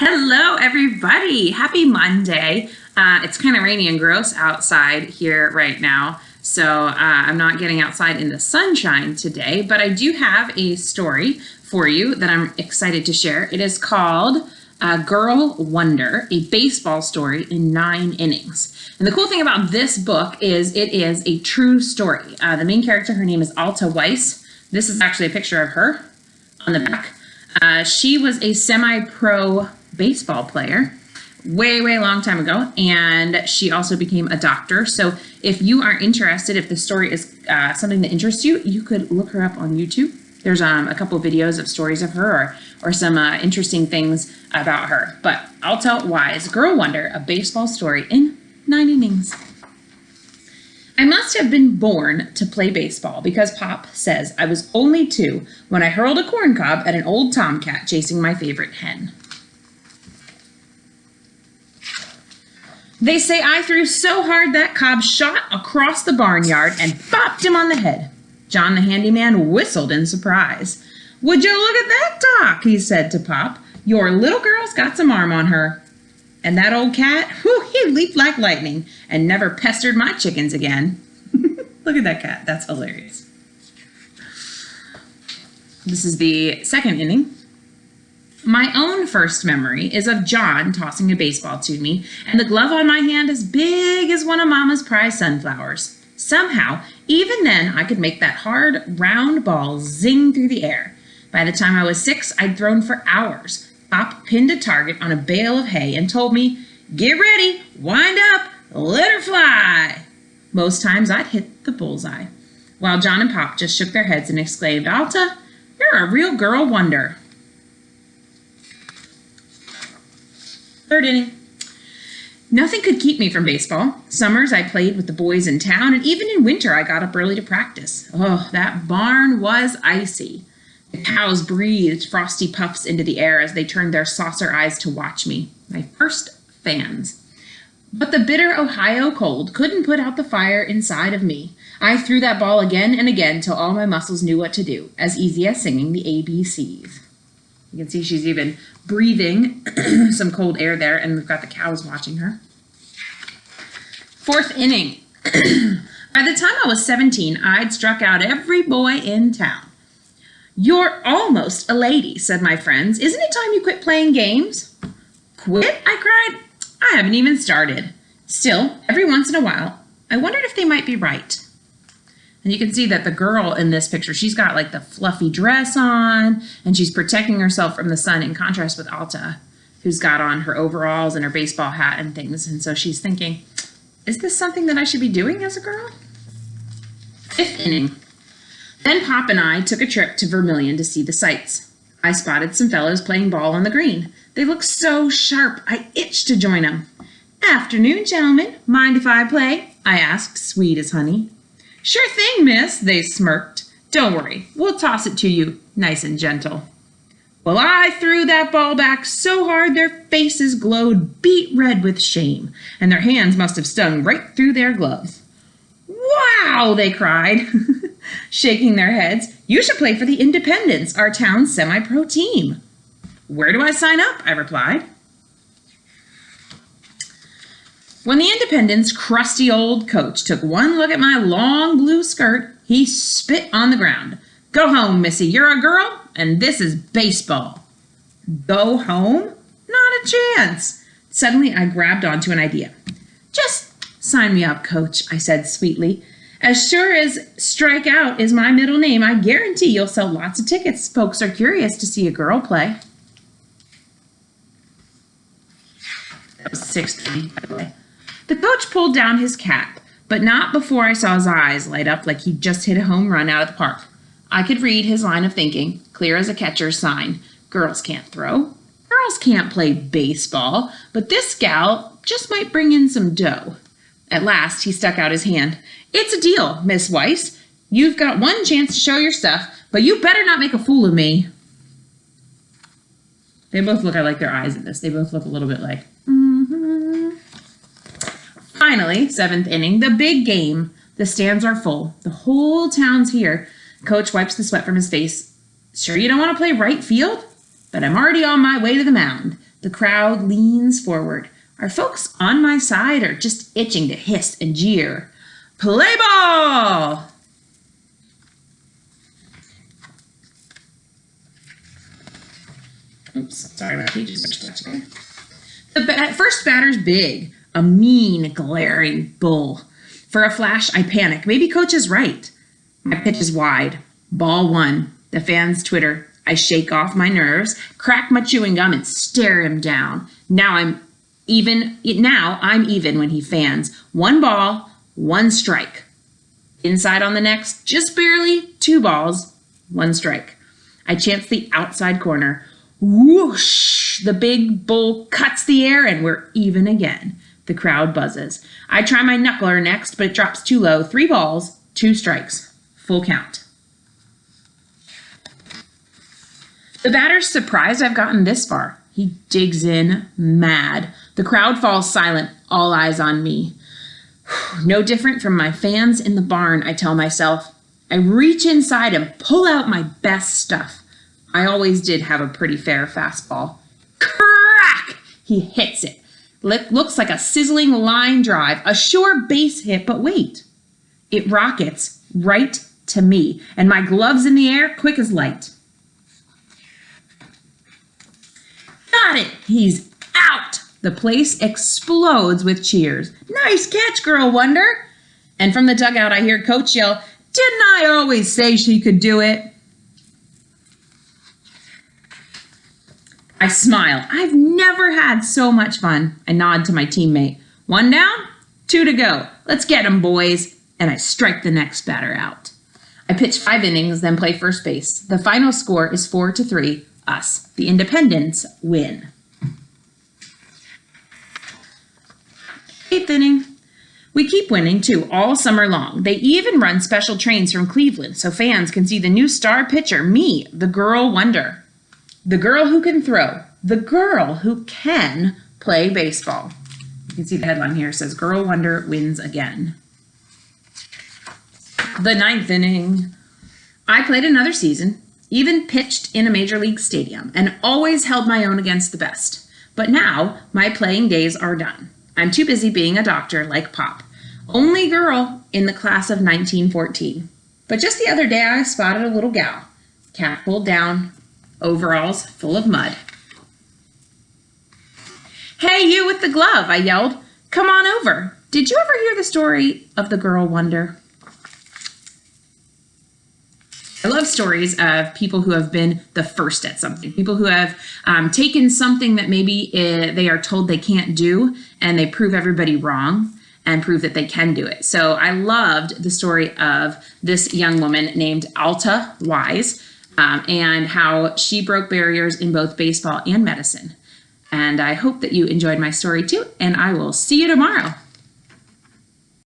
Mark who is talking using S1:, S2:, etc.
S1: Hello, everybody. Happy Monday. It's kind of rainy and gross outside here right now, so I'm not getting outside in the sunshine today, but I do have a story for you that I'm excited to share. It is called Girl Wonder, a baseball story in 9 innings. And the cool thing about this book is it is a true story. The main character, her name is Alta Weiss. This is actually a picture of her on the back. She was a semi-pro baseball player way long time ago, and she also became a doctor. So if you are interested, if the story is something that interests you, you could look her up on YouTube. There's a couple of videos of stories of her or some interesting things about her. But Alta Weiss, Girl Wonder, a baseball story in 9 innings. I must have been born to play baseball because Pop says I was only 2 when I hurled a corn cob at an old tomcat chasing my favorite hen. They say I threw so hard that cob shot across the barnyard and bopped him on the head. John the handyman whistled in surprise. "Would you look at that, Doc?" he said to Pop. "Your little girl's got some arm on her." And that old cat, whew, he leaped like lightning and never pestered my chickens again. Look at that cat. That's hilarious. This is the 2nd inning. My own first memory is of John tossing a baseball to me and the glove on my hand as big as one of Mama's prize sunflowers. Somehow, even then, I could make that hard, round ball zing through the air. By the time I was 6, I'd thrown for hours. Pop pinned a target on a bale of hay and told me, "Get ready, wind up, let her fly." Most times I'd hit the bullseye, while John and Pop just shook their heads and exclaimed, "Alta, you're a real girl wonder." 3rd inning. Nothing could keep me from baseball. Summers I played with the boys in town, and even in winter I got up early to practice. Oh, that barn was icy. The cows breathed frosty puffs into the air as they turned their saucer eyes to watch me, my first fans. But the bitter Ohio cold couldn't put out the fire inside of me. I threw that ball again and again till all my muscles knew what to do, as easy as singing the ABCs. You can see she's even breathing some cold air there, and we've got the cows watching her. 4th inning. By the time I was 17, I'd struck out every boy in town. "You're almost a lady," said my friends. "Isn't it time you quit playing games?" "Quit?" I cried. "I haven't even started." Still, every once in a while, I wondered if they might be right. And you can see that the girl in this picture, she's got like the fluffy dress on, and she's protecting herself from the sun in contrast with Alta, who's got on her overalls and her baseball hat and things. And so she's thinking, is this something that I should be doing as a girl? 5th inning. Then Pop and I took a trip to Vermilion to see the sights. I spotted some fellows playing ball on the green. They looked so sharp, I itched to join them. "Afternoon, gentlemen. Mind if I play?" I asked, sweet as honey. "Sure thing, miss," they smirked. "Don't worry, we'll toss it to you nice and gentle." Well, I threw that ball back so hard their faces glowed beet red with shame, and their hands must have stung right through their gloves. "Wow!" they cried, shaking their heads. "You should play for the Independents, our town's semi-pro team." "Where do I sign up?" I replied. When the Independents' crusty old coach took one look at my long blue skirt, he spit on the ground. "Go home, missy, you're a girl, and this is baseball." Go home? Not a chance. Suddenly, I grabbed onto an idea. "Just sign me up, coach," I said sweetly. "As sure as Strike Out is my middle name, I guarantee you'll sell lots of tickets. Folks are curious to see a girl play." That was 6th inning, by the way. The coach pulled down his cap, but not before I saw his eyes light up like he'd just hit a home run out of the park. I could read his line of thinking, clear as a catcher's sign. Girls can't throw. Girls can't play baseball, but this gal just might bring in some dough. At last, he stuck out his hand. "It's a deal, Miss Weiss. You've got one chance to show your stuff, but you better not make a fool of me." They both look, I like their eyes in this. They both look a little bit like, Finally, 7th inning, the big game. The stands are full. The whole town's here. Coach wipes the sweat from his face. "Sure you don't want to play right field?" "But I'm already on my way to the mound." The crowd leans forward. Are folks on my side or just itching to hiss and jeer? Play ball! Oops, sorry, my page is switched back. The first batter's big, a mean, glaring bull. For a flash, I panic. Maybe coach is right. My pitch is wide. Ball one. The fans twitter. I shake off my nerves, crack my chewing gum, and stare him down. Now I'm even when he fans. 1 ball, 1 strike. Inside on the next, just barely, 2 balls, 1 strike. I chance the outside corner. Whoosh! The big bull cuts the air and we're even again. The crowd buzzes. I try my knuckler next, but it drops too low. 3 balls, 2 strikes. Full count. The batter's surprised I've gotten this far. He digs in, mad. The crowd falls silent, all eyes on me. No different from my fans in the barn, I tell myself. I reach inside and pull out my best stuff. I always did have a pretty fair fastball. Crack! He hits it. Looks like a sizzling line drive, a sure base hit, but wait. It rockets right to me, and my gloves in the air, quick as light. Got it! He's out! The place explodes with cheers. Nice catch, Girl Wonder! And from the dugout, I hear Coach yell, didn't I always say she could do it? I smile. I've never had so much fun. I nod to my teammate. 1 down, 2 to go. Let's get 'em, boys. And I strike the next batter out. I pitch 5 innings, then play first base. The final score is 4-3. Us, the Independents, win. 8th inning. We keep winning, too, all summer long. They even run special trains from Cleveland so fans can see the new star pitcher, me, the Girl Wonder. The girl who can throw. The girl who can play baseball. You can see the headline here. It says, Girl Wonder wins again. The 9th inning. I played another season, even pitched in a major league stadium, and always held my own against the best. But now, my playing days are done. I'm too busy being a doctor like Pop. Only girl in the class of 1914. But just the other day, I spotted a little gal. Cap pulled down, overalls full of mud. Hey, you with the glove, I yelled. Come on over. Did you ever hear the story of the Girl Wonder? I love stories of people who have been the first at something, people who have taken something that maybe they are told they can't do, and they prove everybody wrong and prove that they can do it. So I loved the story of this young woman named Alta Wise and how she broke barriers in both baseball and medicine. And I hope that you enjoyed my story too, and I will see you tomorrow.